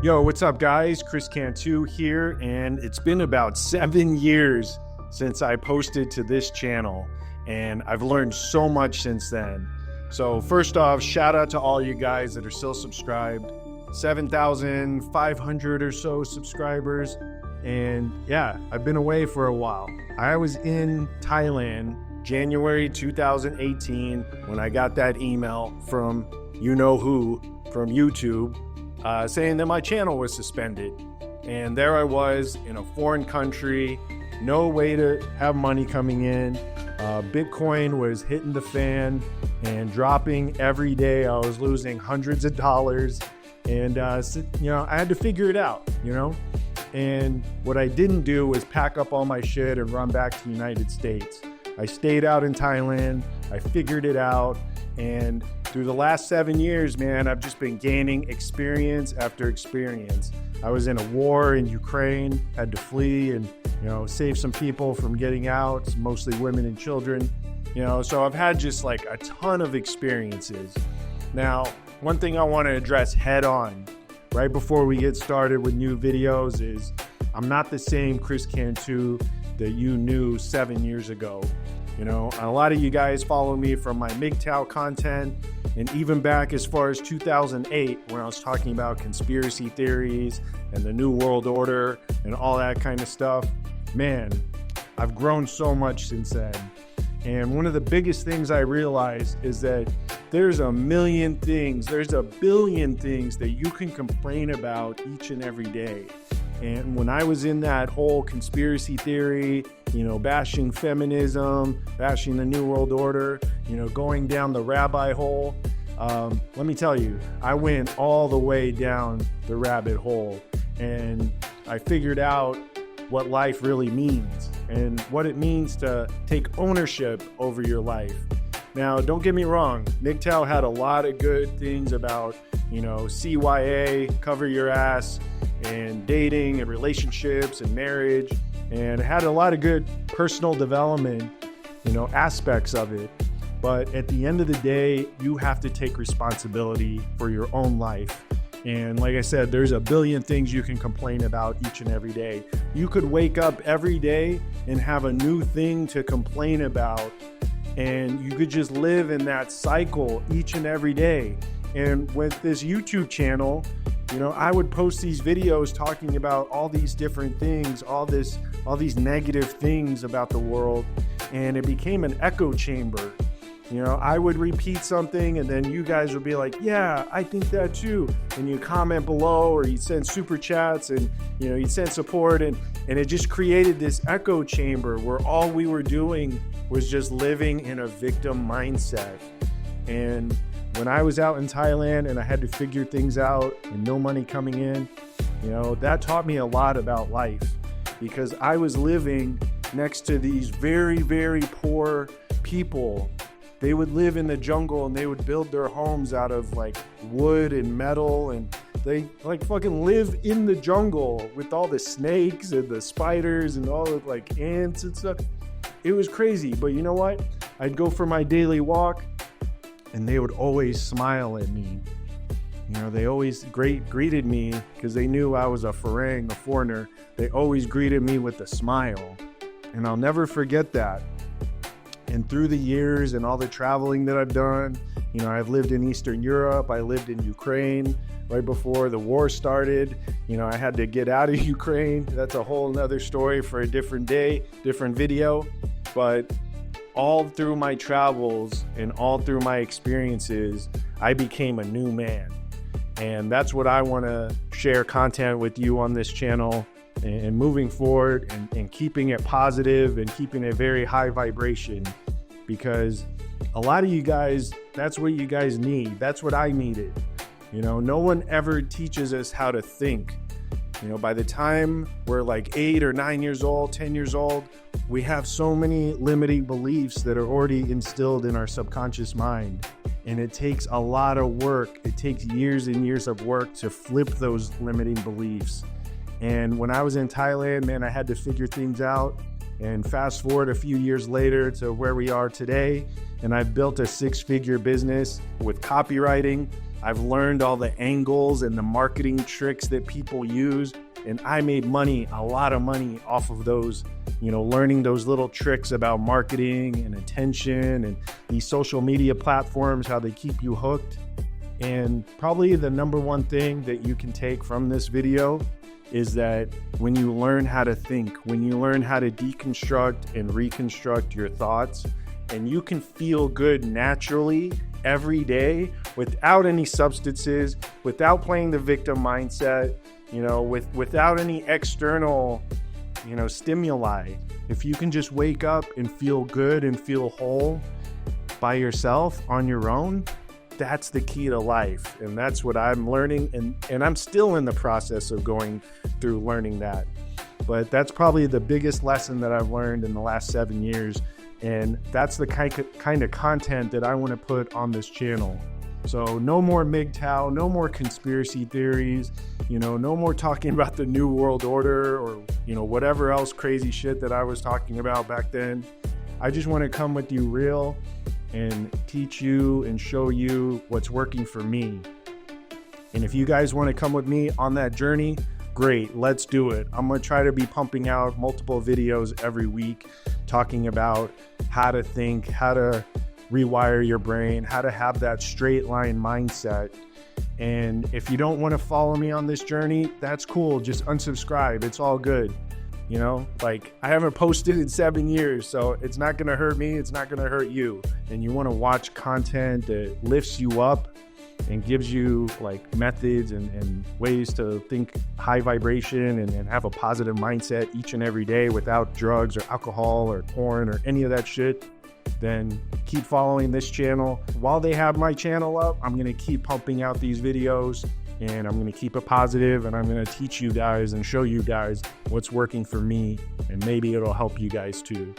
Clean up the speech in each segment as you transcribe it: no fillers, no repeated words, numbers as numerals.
Yo, what's up guys? Kris Cantu here, and it's been about 7 years since I posted to this channel, and I've learned so much since then. So first off, shout out to all you guys that are still subscribed. 7,500 or so subscribers, and yeah, I've been away for a while. I was in Thailand January 2018 when I got that email from you-know-who from YouTube saying that my channel was suspended. And there I was in a foreign country, no way to have money coming in. Bitcoin was hitting the fan and dropping every day. I was losing hundreds of dollars, and I had to figure it out, And what I didn't do was pack up all my shit and run back to the United States. I stayed out in Thailand, I figured it out, and through the last 7 years, man, I've just been gaining experience after experience. I was in a war in Ukraine, had to flee and, save some people from getting out, mostly women and children. So I've had just like a ton of experiences. Now, one thing I want to address head on right before we get started with new videos is I'm not the same Kris Cantu that you knew 7 years ago. A lot of you guys follow me from my MGTOW content, and even back as far as 2008 when I was talking about conspiracy theories and the New World Order and all that kind of stuff. Man, I've grown so much since then. And one of the biggest things I realized is that there's a million things, there's a billion things that you can complain about each and every day. And when I was in that whole conspiracy theory, bashing feminism, bashing the New World Order, going down the rabbi hole, let me tell you, I went all the way down the rabbit hole, and I figured out what life really means and what it means to take ownership over your life. Now, don't get me wrong, MGTOW had a lot of good things about, CYA, cover your ass, and dating and relationships and marriage, and it had a lot of good personal development, aspects of it. But at the end of the day, you have to take responsibility for your own life. And like I said, there's a billion things you can complain about each and every day. You could wake up every day and have a new thing to complain about, and you could just live in that cycle each and every day. And with this YouTube channel, I would post these videos talking about all these different things, all these negative things about the world, and it became an echo chamber. I would repeat something, and then you guys would be like, yeah, I think that too. And you comment below, or you'd send super chats, and you'd send support, and it just created this echo chamber where all we were doing was just living in a victim mindset. And when I was out in Thailand and I had to figure things out and no money coming in, that taught me a lot about life, because I was living next to these very, very poor people. They would live in the jungle and they would build their homes out of like wood and metal, and they like fucking live in the jungle with all the snakes and the spiders and all the like ants and stuff. It was crazy, but you know what? I'd go for my daily walk and they would always smile at me. They always greeted me because they knew I was a foreigner. They always greeted me with a smile, and I'll never forget that. And through the years and all the traveling that I've done, I've lived in Eastern Europe, I lived in Ukraine right before the war started. I had to get out of Ukraine. That's a whole nother story for a different day, different video. But all through my travels and all through my experiences, I became a new man. And that's what I want to share content with you on this channel, and moving forward and keeping it positive and keeping it very high vibration, because a lot of you guys, that's what you guys need. That's what I needed. No one ever teaches us how to think. By the time we're like 8 or 9 years old, 10 years old, we have so many limiting beliefs that are already instilled in our subconscious mind. And it takes a lot of work. It takes years and years of work to flip those limiting beliefs. And when I was in Thailand, man, I had to figure things out. And fast forward a few years later to where we are today, and I've built a 6-figure business with copywriting. I've learned all the angles and the marketing tricks that people use. And I made money, a lot of money off of those, learning those little tricks about marketing and attention and these social media platforms, how they keep you hooked. And probably the number one thing that you can take from this video is that when you learn how to think, when you learn how to deconstruct and reconstruct your thoughts, and you can feel good naturally every day without any substances, without playing the victim mindset, without any external, stimuli. If you can just wake up and feel good and feel whole by yourself on your own, that's the key to life. And that's what I'm learning. And I'm still in the process of going through learning that. But that's probably the biggest lesson that I've learned in the last 7 years. And that's the kind of content that I want to put on this channel. So no more MGTOW, no more conspiracy theories, no more talking about the New World Order or, whatever else crazy shit that I was talking about back then. I just want to come with you real and teach you and show you what's working for me. And if you guys want to come with me on that journey, great, let's do it. I'm going to try to be pumping out multiple videos every week talking about how to think, how to rewire your brain, how to have that straight line mindset. And if you don't want to follow me on this journey, that's cool. Just unsubscribe. It's all good. I haven't posted in 7 years, so it's not going to hurt me. It's not going to hurt you. And you want to watch content that lifts you up and gives you methods and ways to think high vibration and have a positive mindset each and every day without drugs or alcohol or porn or any of that shit, then keep following this channel. While they have my channel up, I'm going to keep pumping out these videos, and I'm going to keep it positive, and I'm going to teach you guys and show you guys what's working for me, and maybe it'll help you guys too.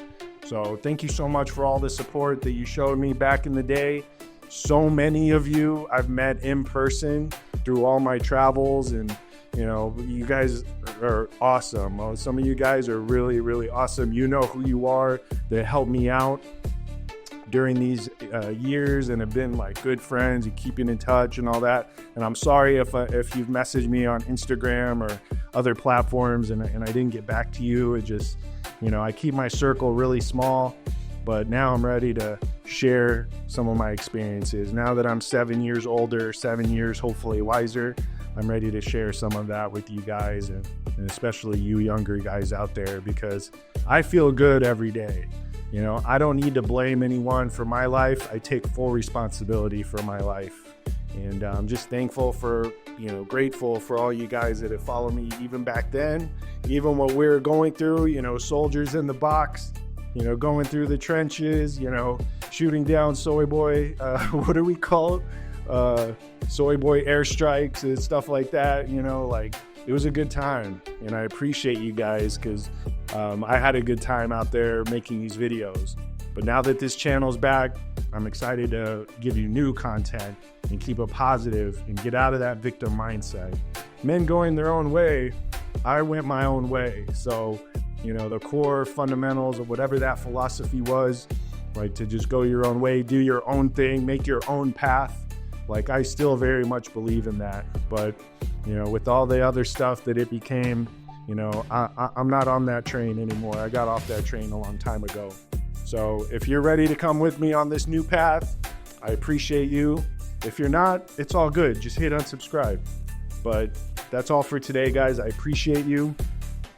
So thank you so much for all the support that you showed me back in the day. So many of you I've met in person through all my travels, and you guys are awesome. Some of you guys are really, really awesome. You know who you are. They helped me out during these years and have been good friends and keeping in touch and all that. And I'm sorry if you've messaged me on Instagram or other platforms and I didn't get back to you. It just, I keep my circle really small, but now I'm ready to share some of my experiences. Now that I'm 7 years older, 7 years hopefully wiser, I'm ready to share some of that with you guys and especially you younger guys out there, because I feel good every day. I don't need to blame anyone for my life. I take full responsibility for my life. And I'm just thankful for, grateful for all you guys that have followed me even back then, even what we were going through, soldiers in the box, going through the trenches, shooting down soy boy, what do we call it? Soy boy airstrikes and stuff like that, it was a good time, and I appreciate you guys because I had a good time out there making these videos. But now that this channel's back, I'm excited to give you new content and keep it positive and get out of that victim mindset. Men going their own way, I went my own way. So, the core fundamentals of whatever that philosophy was, to just go your own way, do your own thing, make your own path. I still very much believe in that. But, with all the other stuff that it became, I'm not on that train anymore. I got off that train a long time ago. So if you're ready to come with me on this new path, I appreciate you. If you're not, it's all good. Just hit unsubscribe. But that's all for today, guys. I appreciate you.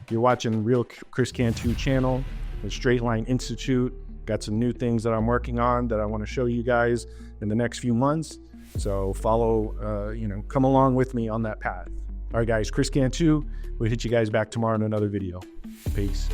You're watching Real Kris Cantu channel, the Straight Line Institute. Got some new things that I'm working on that I want to show you guys in the next few months. So follow, come along with me on that path. All right, guys, Kris Cantu. We'll hit you guys back tomorrow in another video. Peace.